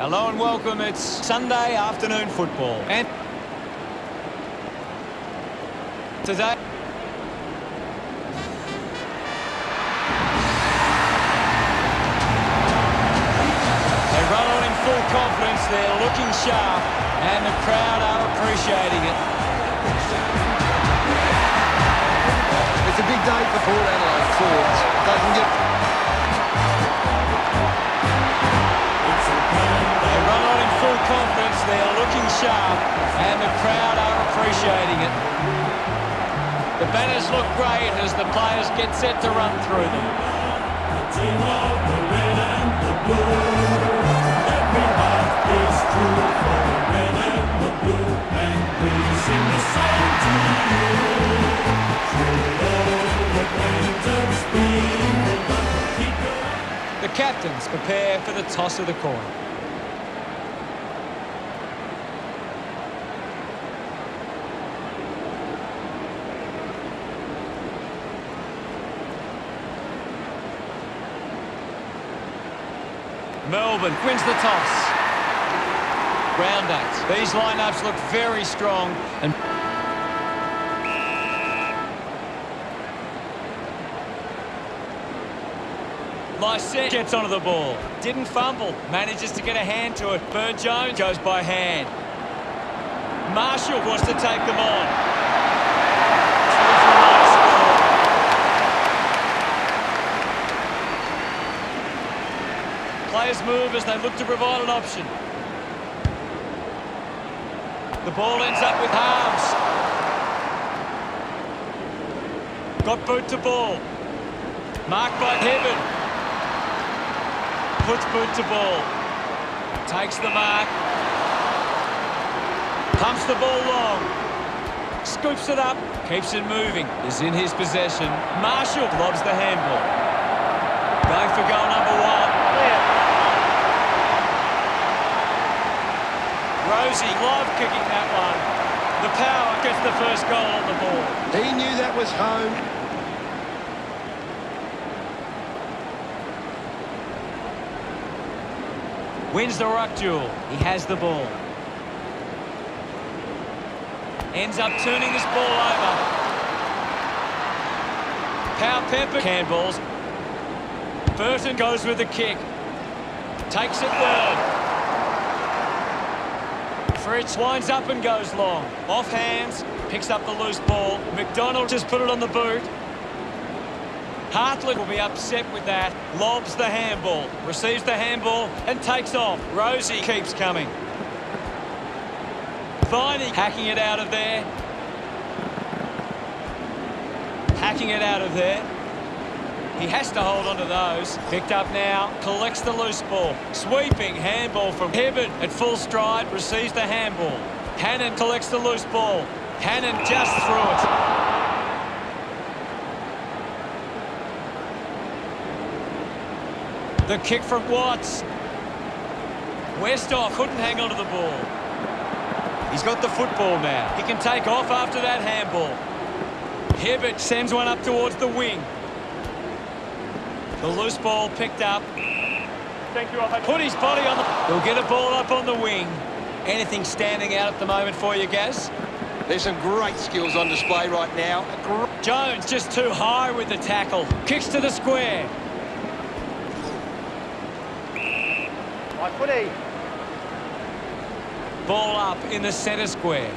Hello and welcome. It's Sunday afternoon football. And today, they run on in full confidence. They're looking sharp and the crowd are appreciating it. It's a big day for Port Adelaide forwards. Doesn't get... They run on in full confidence. They're looking sharp and the crowd are appreciating it. The banners look great as the players get set to run through them. The team of the red and the blue. Every heart is true for the red and the blue. And we sing the song to you. Through all the painters speed. The captains prepare for the toss of the coin. Melbourne wins the toss. Round 8. These lineups look very strong and Lysette gets onto the ball. Didn't fumble. Manages to get a hand to it. Burne-Jones goes by hand. Marshall wants to take them on. 2 for 9 score. Players move as they look to provide an option. The ball ends up with Harms. Got boot to ball. Marked by Heaven. Puts boot to ball. Takes the mark. Pumps the ball long. Scoops it up. Keeps it moving. Is in his possession. Marshall lobs the handball. Going for goal number 1. Rosie love kicking that one. The power gets the first goal on the ball. He knew that was home. Wins the ruck duel. He has the ball. Ends up turning this ball over. Powell-Pepper handballs. Burton goes with the kick. Takes it third. Fritz winds up and goes long. Off hands. Picks up the loose ball. McDonald just put it on the boot. Hartlett will be upset with that. Lobs the handball. Receives the handball and takes off. Rosie keeps coming. Viney hacking it out of there. Hacking it out of there. He has to hold on to those. Picked up now. Collects the loose ball. Sweeping handball from Heaven at full stride. Receives the handball. Hannon collects the loose ball. Hannon just threw it. The kick from Watts. Westhoff couldn't hang on to the ball. He's got the football now. He can take off after that handball. Hibbert sends one up towards the wing. The loose ball picked up. Put his body on the... He'll get a ball up on the wing. Anything standing out at the moment for you, Gaz? There's some great skills on display right now. Jones just too high with the tackle. Kicks to the square. Footy. Ball up in the centre square.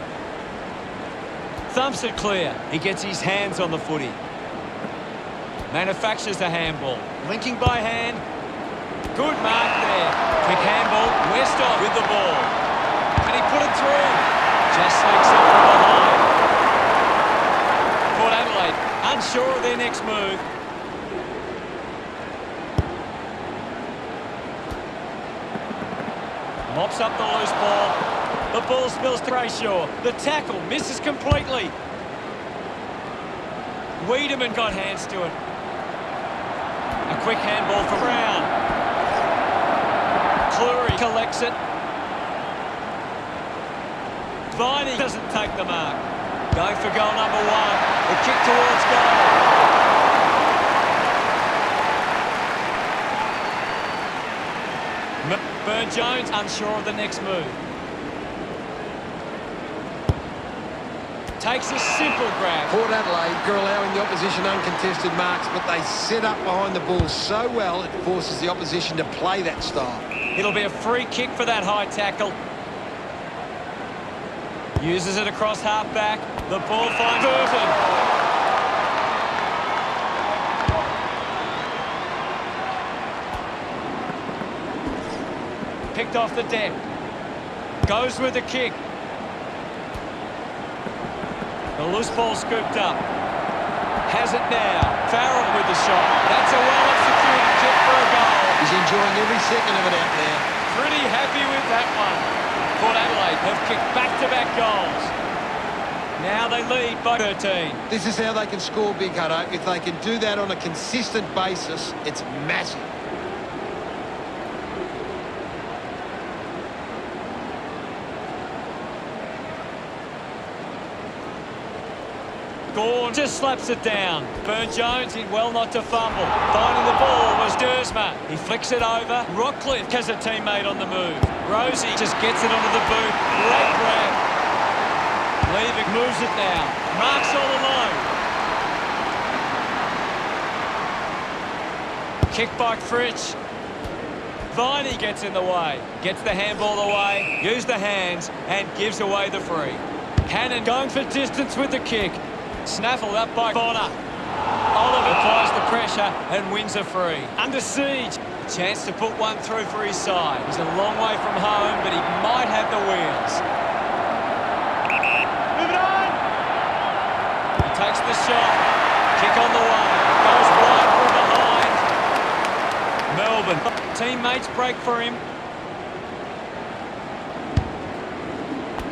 Thumps it clear. He gets his hands on the footy. Manufactures a handball. Linking by hand. Good mark there. Quick handball. Westhoff with the ball. And he put it through. Just sneaks it from behind. Port Adelaide unsure of their next move. Mops up the loose ball. The ball spills to Brayshaw. The tackle misses completely. Wiedemann got hands to it. A quick handball from Brown. Cleary collects it. Viney doesn't take the mark. Going for goal number 1. The kick towards goal. Burne-Jones unsure of the next move. Takes a simple grab. Port Adelaide are allowing the opposition uncontested marks, but they set up behind the ball so well it forces the opposition to play that style. It'll be a free kick for that high tackle. Uses it across half-back. The ball finds Burton. Picked off the deck. Goes with the kick. The loose ball scooped up. Has it now. Farrell with the shot. That's a well-executed kick for a goal. He's enjoying every second of it out there. Pretty happy with that one. Port Adelaide have kicked back-to-back goals. Now they lead by 13. This is how they can score, Big Hutto. If they can do that on a consistent basis, it's massive. Gawn just slaps it down. Burne-Jones did well not to fumble. Finding the ball was Dersma. He flicks it over. Rockcliffe has a teammate on the move. Rosie just gets it onto the boot. Great grab. Leaving moves it now. Marks all alone. Kick by Fritsch. Viney gets in the way. Gets the handball away. Used the hands and gives away the free. Hannon going for distance with the kick. Snaffled up by Bonner. Oliver applies the pressure and wins a free. Under siege. A chance to put one through for his side. He's a long way from home, but he might have the wheels. Moving on. He takes the shot. Kick on the way. Goes wide from behind. Melbourne. Teammates break for him.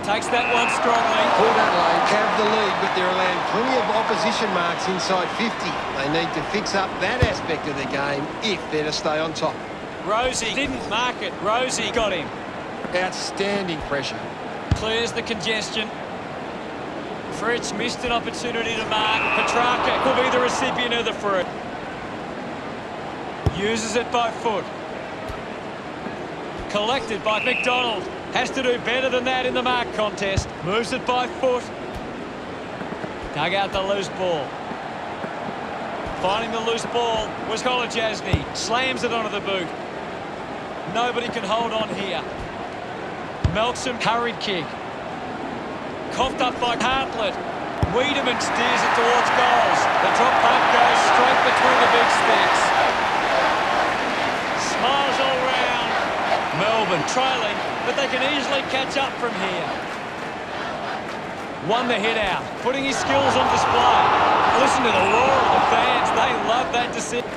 Takes that one strongly. Port Adelaide have the lead, but they're allowing plenty of opposition marks inside 50. They need to fix up that aspect of their game if they're to stay on top. Rosie didn't mark it. Rosie got him. Outstanding pressure. Clears the congestion. Fritsch missed an opportunity to mark. Petrarca could be the recipient of the free. Uses it by foot. Collected by McDonald. Has to do better than that in the mark contest. Moves it by foot. Dug out the loose ball. Finding the loose ball was Kolodjasny. Slams it onto the boot. Nobody can hold on here. Melksham, hurried kick. Coughed up by Hartlett. Wiedemann steers it towards goals. The drop punt goes straight between the big sticks. Smiles all round. Melbourne trailing, but they can easily catch up from here. Won the hit out, putting his skills on display. Listen to the roar of the fans. They love that decision.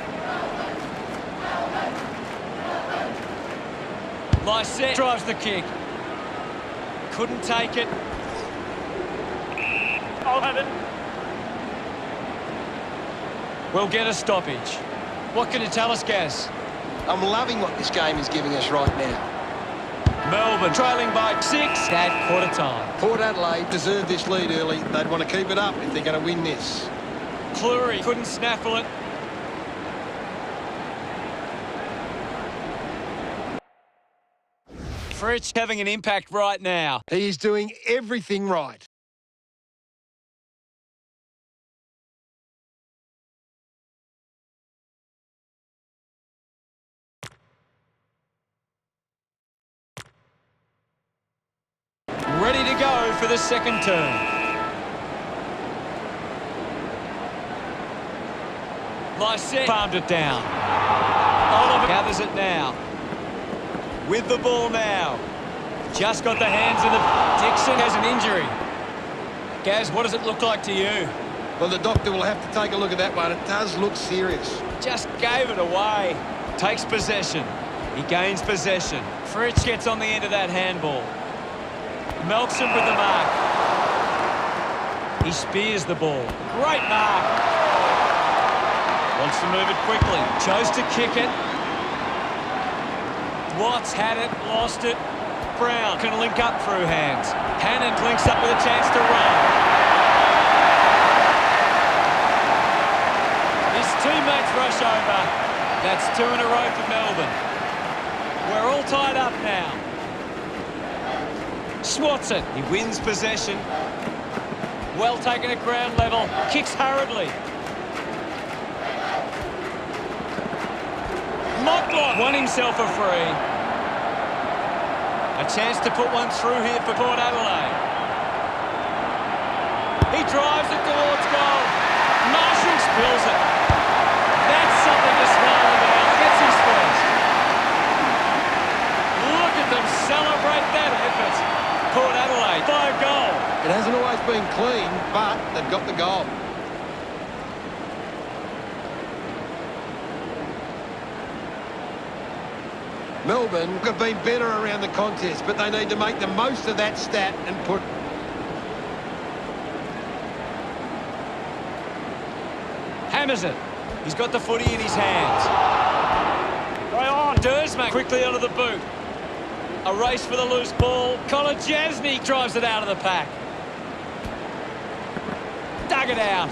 Lysette drives the kick. Couldn't take it. I'll have it. We'll get a stoppage. What can you tell us, Gaz? I'm loving what this game is giving us right now. Melbourne trailing by 6 at quarter time. Port Adelaide deserve this lead early. They'd want to keep it up if they're going to win this. Cleary couldn't snaffle it. Fritsch having an impact right now. He is doing everything right. Ready to go for the second turn. Lysette palmed it down. Oliver gathers it now. With the ball now. Just got the hands in the... Dixon has an injury. Gaz, what does it look like to you? Well, the doctor will have to take a look at that one. It does look serious. Just gave it away. Takes possession. He gains possession. Fritsch gets on the end of that handball. Melksham with the mark. He spears the ball. Great mark. Wants to move it quickly. Chose to kick it. Watts had it, lost it. Brown can link up through hands. Hannon links up with a chance to run. His teammates rush over. That's 2 in a row for Melbourne. We're all tied up now. Swats it. He wins possession. Well taken at ground level. Kicks hurriedly. Motlop won himself a free. A chance to put one through here for Port Adelaide. He drives it towards goal. Marshall spills it. That's something to smile about. Gets his first. Look at them celebrate that effort. Port Adelaide by a goal. It hasn't always been clean, but they've got the goal. Melbourne have been better around the contest, but they need to make the most of that stat and put... Hammers it. He's got the footy in his hands. Right on. Dersman quickly onto the boot. A race for the loose ball. Kolodjasny drives it out of the pack. Dug it out.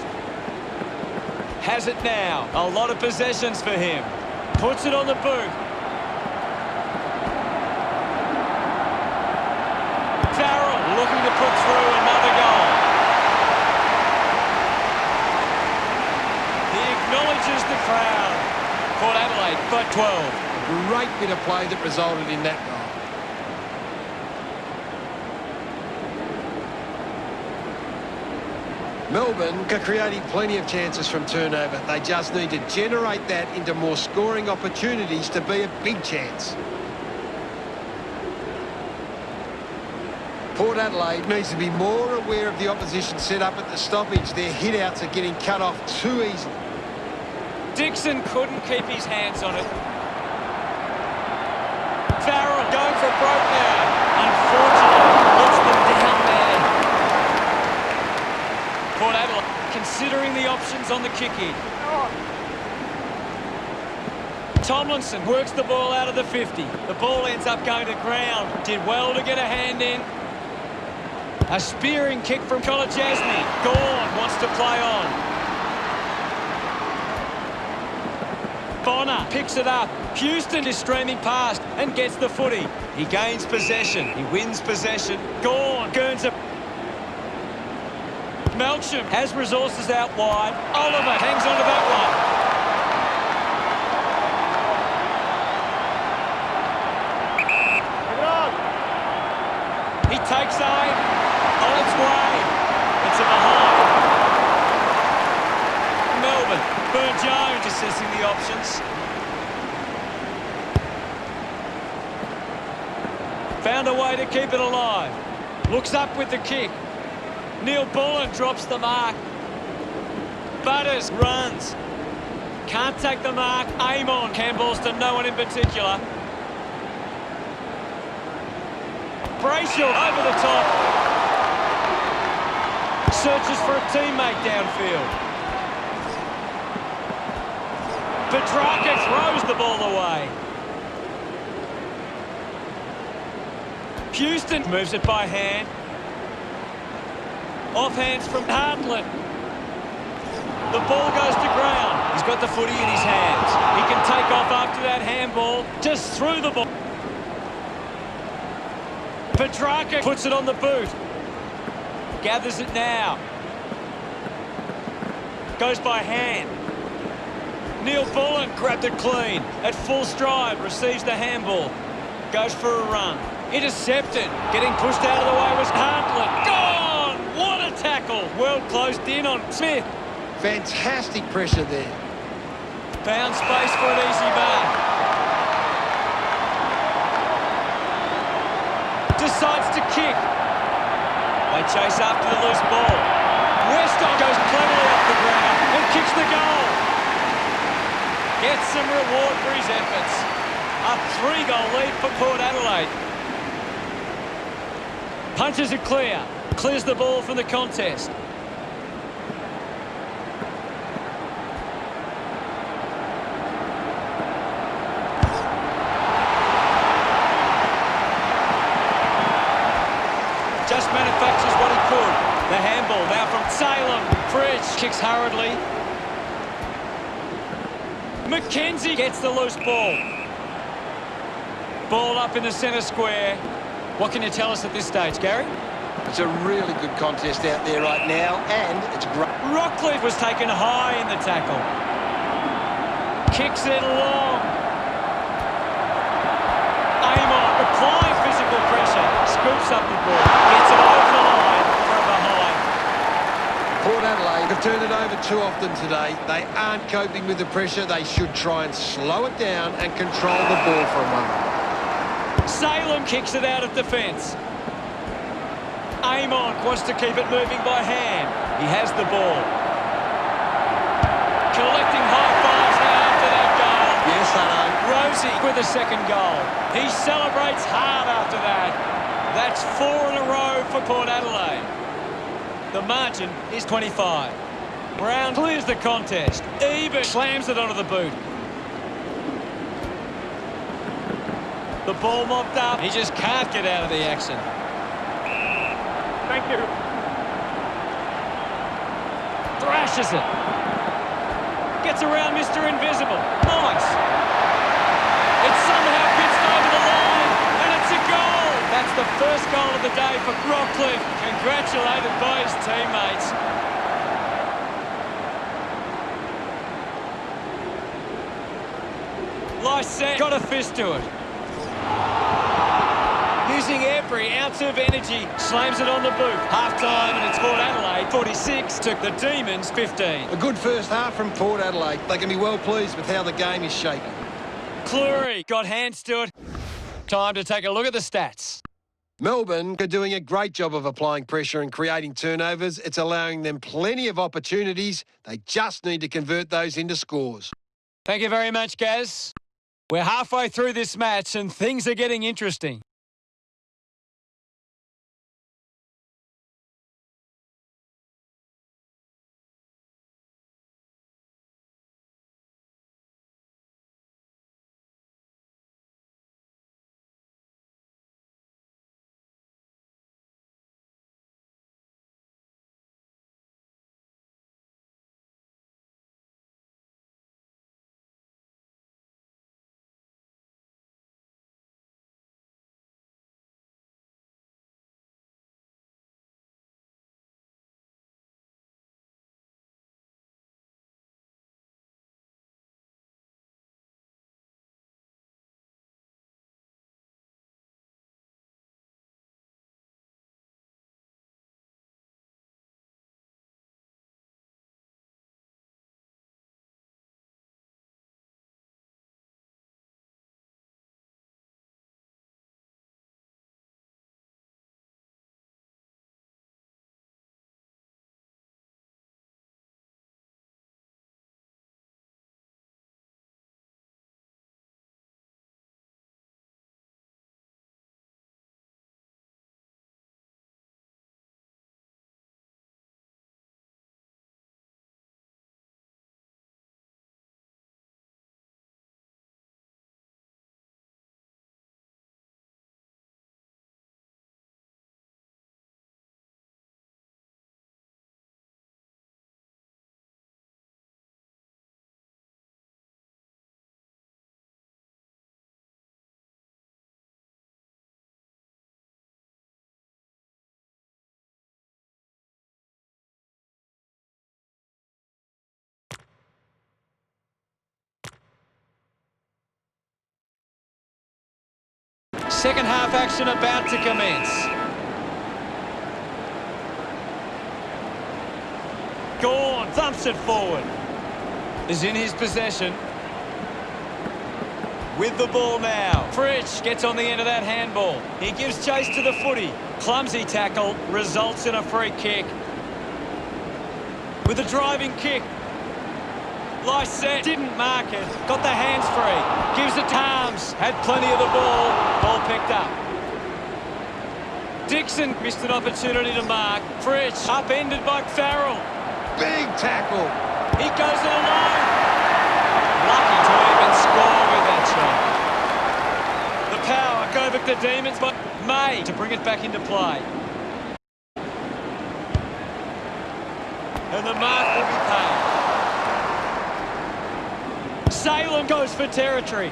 Has it now. A lot of possessions for him. Puts it on the boot. Farrell looking to put through another goal. He acknowledges the crowd. Port Adelaide by 12. Great bit of play that resulted in that goal. Melbourne are creating plenty of chances from turnover. They just need to generate that into more scoring opportunities to be a big chance. Port Adelaide needs to be more aware of the opposition set up at the stoppage. Their hit-outs are getting cut off too easily. Dixon couldn't keep his hands on it. Farrell going for broke now. Unfortunately, lets them down there. Port Adelaide considering the options on the kick-in. Tomlinson works the ball out of the 50. The ball ends up going to ground. Did well to get a hand in. A spearing kick from Kolodjasny. Gawn wants to play on. Bonner picks it up. Houston is streaming past and gets the footy. He gains possession. He wins possession. Gawn gurns it. Melcham has resources out wide. Oliver hangs on to that one. He takes aim. On its way. It's a behind. Melbourne. Burn-Jones assessing the options. Found a way to keep it alive. Looks up with the kick. Neil Bullen drops the mark. Butters runs. Can't take the mark. Aim on. Campbell's to no one in particular. Brayshaw over the top. Searches for a teammate downfield. Petrarca throws the ball away. Houston moves it by hand. Off hands from Hartland. The ball goes to ground. He's got the footy in his hands. He can take off after that handball. Just threw the ball. Petrarca puts it on the boot. Gathers it now. Goes by hand. Neil Bullen grabbed it clean. At full stride, receives the handball. Goes for a run. Intercepted. Getting pushed out of the way was Hartland. Gone! What a tackle. Well closed in on Smith. Fantastic pressure there. Found space for an easy back. Decides to kick. They chase after the loose ball. Weston goes cleverly off the ground and kicks the goal. Gets some reward for his efforts. A 3-goal lead for Port Adelaide. Punches it clear. Clears the ball from the contest. Just manufactures what he could. The handball now from Salem. Fridge kicks hurriedly. McKenzie gets the loose ball. Ball up in the centre square. What can you tell us at this stage, Gary? It's a really good contest out there right now, and it's great. Rockcliffe was taken high in the tackle. Kicks it long. Amon applying physical pressure. Scoops up the ball. Gets it over the line from behind. Port Adelaide have turned it over too often today. They aren't coping with the pressure. They should try and slow it down and control the ball for a moment. Salem kicks it out of defence. Amon wants to keep it moving by hand. He has the ball. Collecting high fives now after that goal. Yes, I know. Rosie with a second goal. He celebrates hard after that. That's 4 in a row for Port Adelaide. The margin is 25. Brown clears the contest. Eben slams it onto the boot. The ball mopped up. He just can't get out of the action. Thank you. Thrashes it. Gets around Mr. Invisible. Nice. It somehow fits over the line, and it's a goal. That's the first goal of the day for Rockcliffe. Congratulated by his teammates. Lysette got a fist to it. Using every ounce of energy, slams it on the boot. Half-time, and it's Port Adelaide 46 to the Demons 15. A good first half from Port Adelaide. They can be well pleased with how the game is shaping. Cleary got hands to it. Time to take a look at the stats. Melbourne are doing a great job of applying pressure and creating turnovers. It's allowing them plenty of opportunities. They just need to convert those into scores. Thank you very much, Gaz. We're halfway through this match and things are getting interesting. Second half action about to commence. Gawn thumps it forward. Is in his possession. With the ball now. Fritsch gets on the end of that handball. He gives chase to the footy. Clumsy tackle results in a free kick. With a driving kick. Lysette didn't mark it. Got the hands free. Gives it to Arms. Had plenty of the ball. Ball picked up. Dixon missed an opportunity to mark. Fritsch upended by Farrell. Big tackle. He goes it alone. Lucky to even score with that shot. The power go back the Demons, but May to bring it back into play. And the mark will be paid. Salem goes for territory.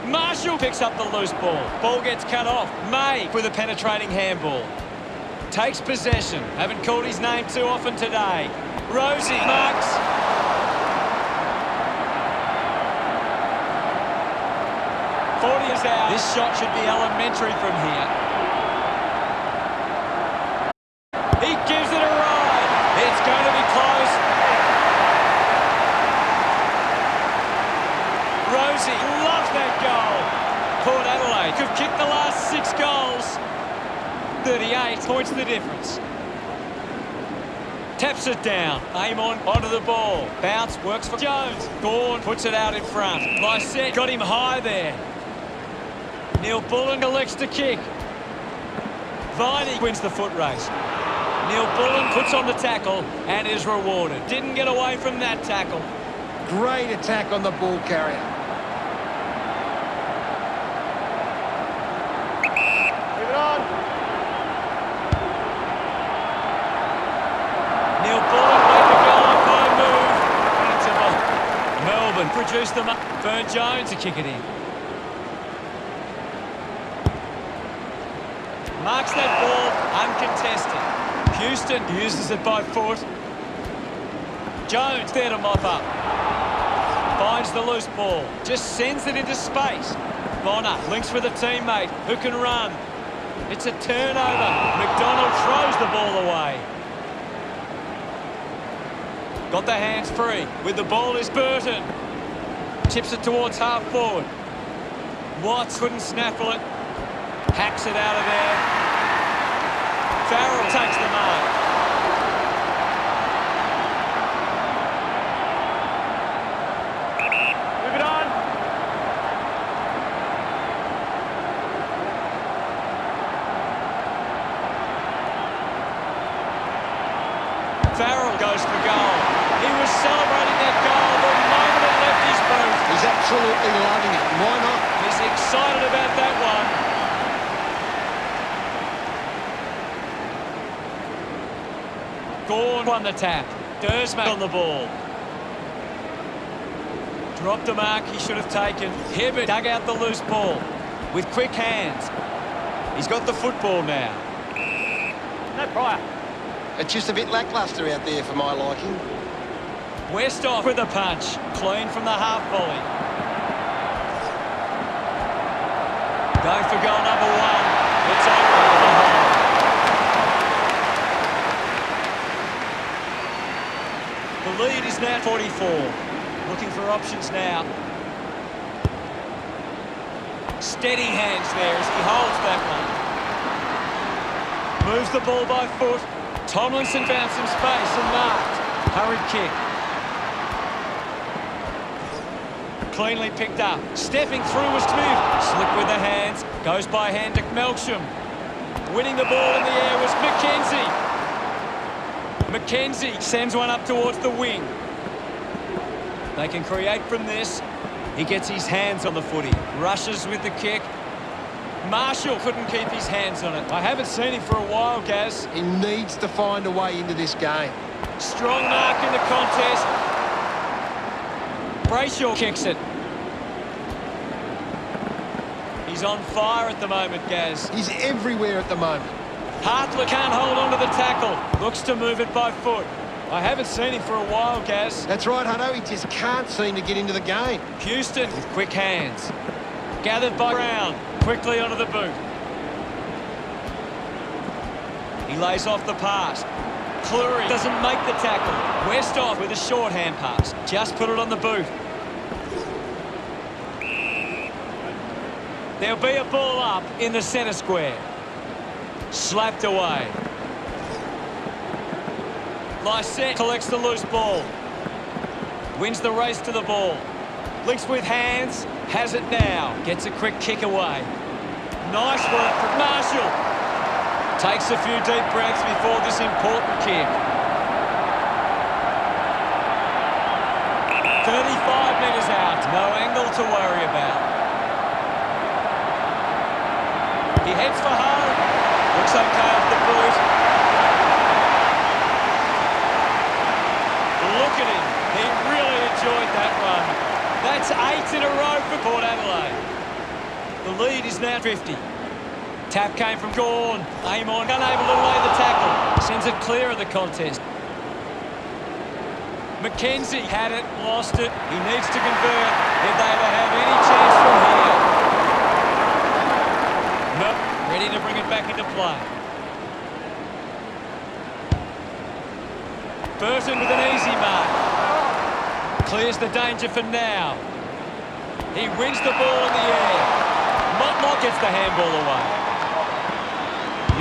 Marshall picks up the loose ball. Ball gets cut off. May with a penetrating handball. Takes possession. Haven't called his name too often today. Rosie marks. Is out. This shot should be elementary from here. He gives it a ride. It's going to be close. Rosie loves that goal. Port Adelaide could kick the last 6 goals. 38 points the difference. Taps it down. Aim onto the ball. Bounce works for Jones. Gawn puts it out in front. Lysette got him high there. Neil Bullen elects to kick. Viney wins the foot race. Neil Bullen puts on the tackle and is rewarded. Didn't get away from that tackle. Great attack on the ball carrier. Move it on. Neil Bullen made the goal up by move. And it's a ball. Melbourne produced them up. Burn Jones to kick it in. Marks that ball, uncontested. Houston uses it by foot. Jones there to mop up. Finds the loose ball. Just sends it into space. Bonner links with a teammate who can run. It's a turnover. McDonald throws the ball away. Got the hands free. With the ball is Burton. Chips it towards half forward. Watts couldn't snaffle it. Hacks it out of there. Farrell takes the mark. Move it on. Farrell goes for goal. He was celebrating that goal the moment it left his boot. He's absolutely loving it. Why not? He's excited about that one. Gawn won the tap. Dersmak on the ball. Dropped the mark he should have taken. Hibbert dug out the loose ball with quick hands. He's got the football now. No prior. It's just a bit lacklustre out there for my liking. Westhoff with a punch. Clean from the half volley. Going for goal number 1. It's over the hole. The lead is now 44. Looking for options now. Steady hands there as he holds that one. Moves the ball by foot. Tomlinson found some space and marked. Hurried kick. Cleanly picked up. Stepping through was smooth. Slick with the hands. Goes by hand to Melksham. Winning the ball in the air was McKenzie. McKenzie sends one up towards the wing. They can create from this. He gets his hands on the footy. Rushes with the kick. Marshall couldn't keep his hands on it. I haven't seen him for a while, Gaz. He needs to find a way into this game. Strong mark in the contest. Brayshaw kicks it. He's on fire at the moment, Gaz. He's everywhere at the moment. Hartlett can't hold on to the tackle. Looks to move it by foot. I haven't seen him for a while, Gaz. That's right, Hutto. He just can't seem to get into the game. Houston with quick hands. Gathered by Brown. Quickly onto the boot. He lays off the pass. Cleary doesn't make the tackle. Westhoff with a shorthand pass. Just put it on the boot. There'll be a ball up in the centre square. Slapped away. Lysette collects the loose ball. Wins the race to the ball. Links with hands. Has it now. Gets a quick kick away. Nice work from Marshall. Takes a few deep breaths before this important kick. 35 metres out. No angle to worry about. He heads for home. Looks okay off the boot. Look at him. He really enjoyed that run. That's 8 in a row for Port Adelaide. The lead is now 50. Tap came from Gawn. Amon unable to lay the tackle. Sends it clear of the contest. McKenzie had it, lost it. He needs to convert if they ever have any chance from here. Nope. Ready to bring it back into play. Burton with an easy mark. Clears the danger for now. He wins the ball in the air. Motlop gets the handball away.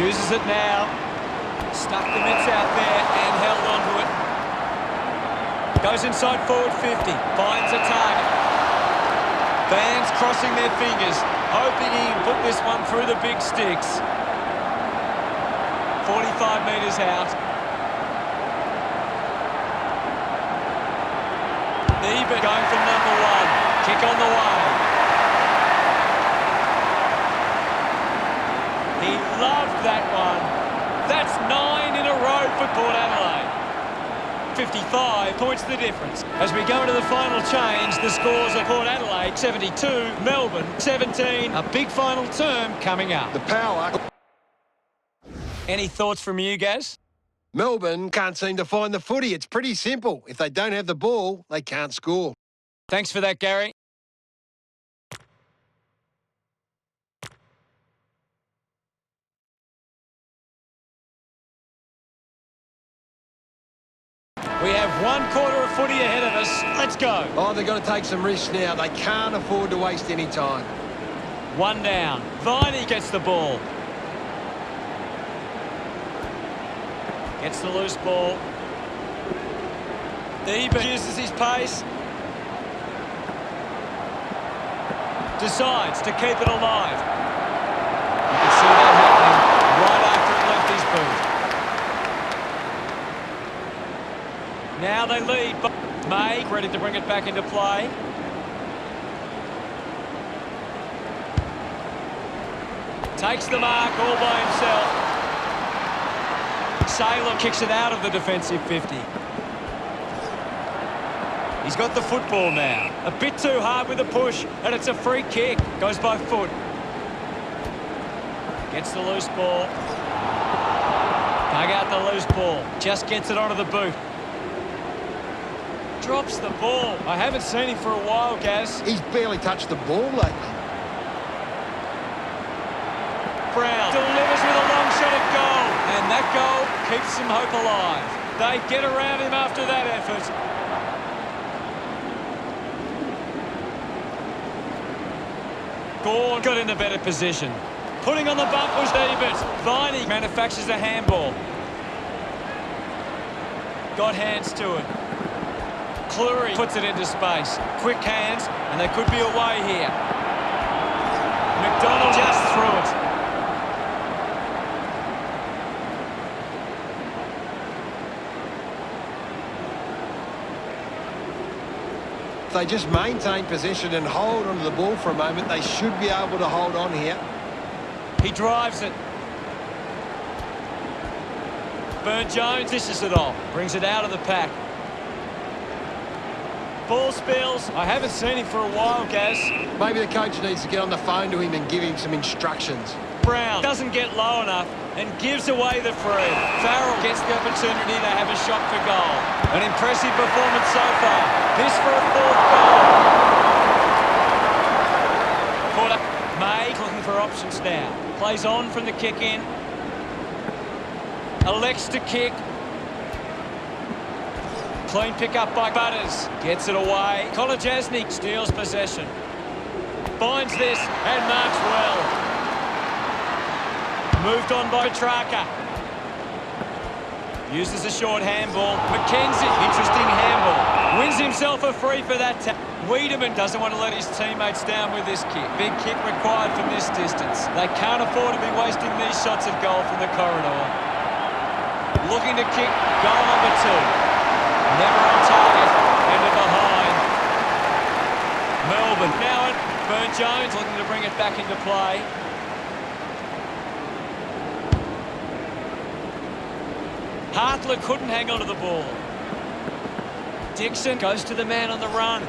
Uses it now. Stuck the mitts out there and held onto it. Goes inside forward 50. Finds a target. Fans crossing their fingers, hoping he can put this one through the big sticks. 45 metres out. Ebert going for number one. Kick on the way. He loved that one. That's 9 in a row for Port Adelaide. 55 points the difference. As we go into the final change, the scores are Port Adelaide 72, Melbourne 17. A big final term coming up. The power. Any thoughts from you, Gaz? Melbourne can't seem to find the footy. It's pretty simple. If they don't have the ball, they can't score. Thanks for that, Gary. We have 1 quarter of footy ahead of us. Let's go. Oh, they've got to take some risks now. They can't afford to waste any time. 1 down. Viney gets the ball. Gets the loose ball. Ebert uses his pace. Decides to keep it alive. You can see that happening right after it left his boot. Now they lead. May ready to bring it back into play. Takes the mark all by himself. Salem kicks it out of the defensive 50. He's got the football now. A bit too hard with the push, and it's a free kick. Goes by foot. Gets the loose ball. Dug out the loose ball. Just gets it onto the boot. Drops the ball. I haven't seen him for a while, Gaz. He's barely touched the ball lately. Brown delivers with a long shot at goal. And that goal keeps some hope alive. They get around him after that effort. Gawn got in a better position. Putting on the bump was Ebert. Viney manufactures a handball. Got hands to it. Cleary puts it into space. Quick hands, and they could be away here. McDonald just threw it. If they just maintain possession and hold onto the ball for a moment, they should be able to hold on here. He drives it. Burne-Jones dishes it off. Brings it out of the pack. Ball spills. I haven't seen him for a while, Gaz. Maybe the coach needs to get on the phone to him and give him some instructions. Brown doesn't get low enough and gives away the free. Farrell gets the opportunity to have a shot for goal. An impressive performance so far. This for a 4th goal. May looking for options now. Plays on from the kick in. Elects to kick. Clean pick up by Butters. Gets it away. Kolodjasny steals possession. Finds this and marks well. Moved on by Petrarca. Uses a short handball. McKenzie, interesting handball. Wins himself a free for that tap. Wiedemann doesn't want to let his teammates down with this kick. Big kick required from this distance. They can't afford to be wasting these shots at goal from the corridor. Looking to kick goal number 2. Never on target. And behind. Melbourne. Now it. Burne-Jones looking to bring it back into play. Hartler couldn't hang on to the ball. Dixon goes to the man on the run.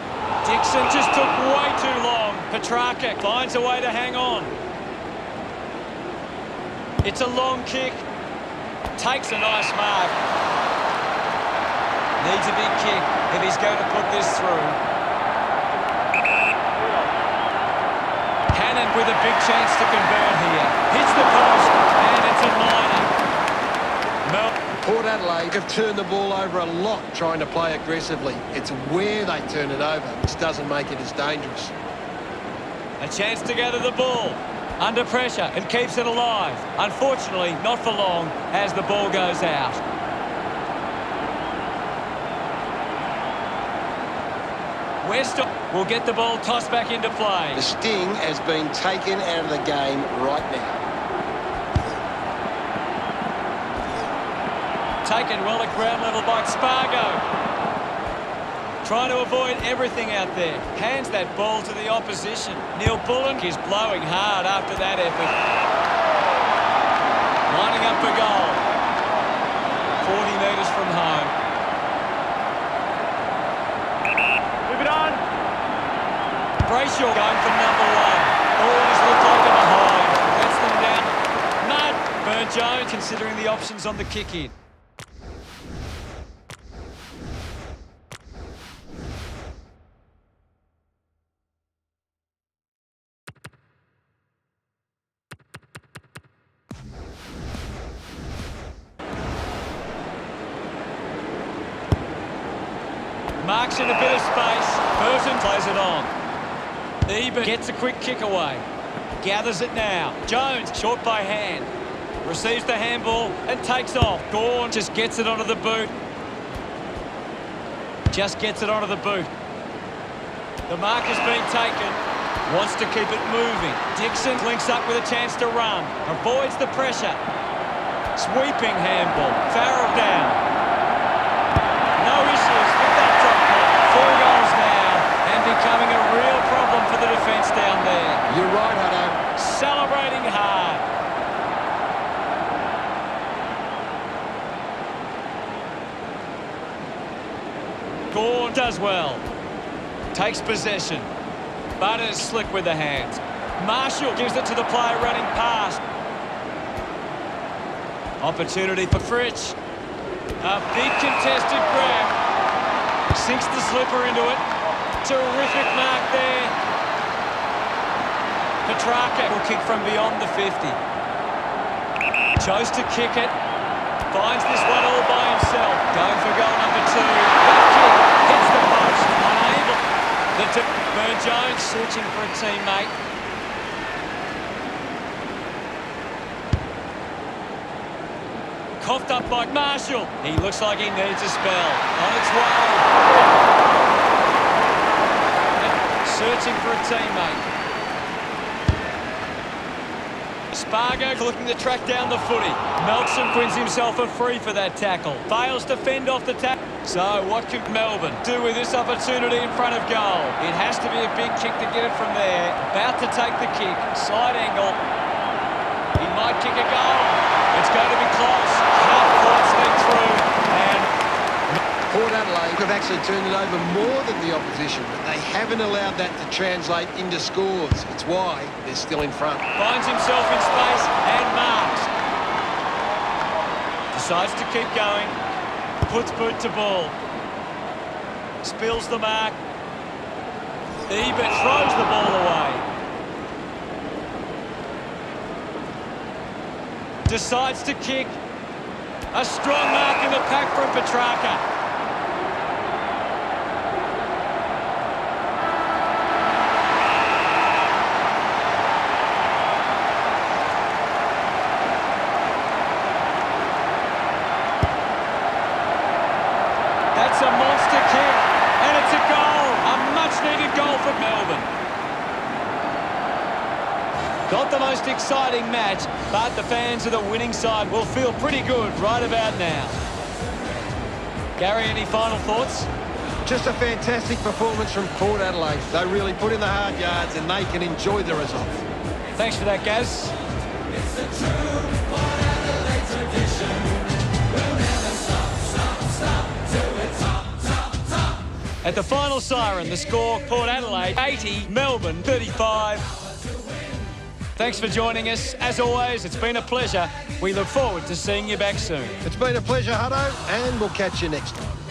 Dixon just took way too long. Petrarca finds a way to hang on. It's a long kick. Takes a nice mark. Needs a big kick if he's going to put this through. Cannon with a big chance to convert here. Hits the post, and it's a minor. Port Adelaide have turned the ball over a lot trying to play aggressively. It's where they turn it over which doesn't make it as dangerous. A chance to gather the ball. Under pressure and keeps it alive. Unfortunately, not for long as the ball goes out. West will get the ball tossed back into play. The sting has been taken out of the game right now. Taken well at ground level by Spargo. Trying to avoid everything out there. Hands that ball to the opposition. Neil Bullen is blowing hard after that effort. Lining up for goal. 40 metres from home. Move it on. Brayshaw going for number one. Always look like they're behind. Lets them down. Mud. Burne-Jones considering the options on the kick-in. Marks in a bit of space. Burton plays it on. Ebert gets a quick kick away. Gathers it now. Jones, short by hand. Receives the handball and takes off. Gawn just gets it onto the boot. Just gets it onto the boot. The mark has been taken. Wants to keep it moving. Dixon links up with a chance to run. Avoids the pressure. Sweeping handball. Farrell down. No issues with that drop kick. 4 goals now and becoming a real problem for the defence down there. You're right, Hutto. Celebrating hard. Gawn does well. Takes possession. Butters slick with the hands. Marshall gives it to the player running past. Opportunity for Fritsch. A big contested grab. Sinks the slipper into it. Terrific mark there. Petrarca will kick from beyond the 50. Chose to kick it. Finds this one all by himself. Going for goal number 2. That kick hits the post. Unable. Burne-Jones searching for a teammate. Coughed up by Marshall. He looks like he needs a spell. On its way. Searching for a teammate. Spargo looking to track down the footy. Melkson wins himself a free for that tackle. Fails to fend off the tackle. So what could Melbourne do with this opportunity in front of goal? It has to be a big kick to get it from there. About to take the kick. Side angle. He might kick a goal. It's going to be close. Can't quite sneak through. And Port Adelaide have actually turned it over more than the opposition, but they haven't allowed that to translate into scores. It's why they're still in front. finds himself in space and marks. Decides to keep going. Puts boot to ball. Spills the mark. Ebert throws the ball away. Decides to kick. A strong mark in the pack from Petrarca. That's a monster kick, and it's a goal. A much-needed goal for Melbourne. Not the most exciting match, but the fans of the winning side will feel pretty good right about now. Gary, any final thoughts? Just a fantastic performance from Port Adelaide. They really put in the hard yards and they can enjoy the result. Thanks for that, Gaz. It's a true Port Adelaide tradition. We'll never stop till we're top, top, top. At the final siren, the score, Port Adelaide 80, Melbourne 35. Thanks for joining us. As always, it's been a pleasure. We look forward to seeing you back soon. It's been a pleasure, Hutto, and we'll catch you next time.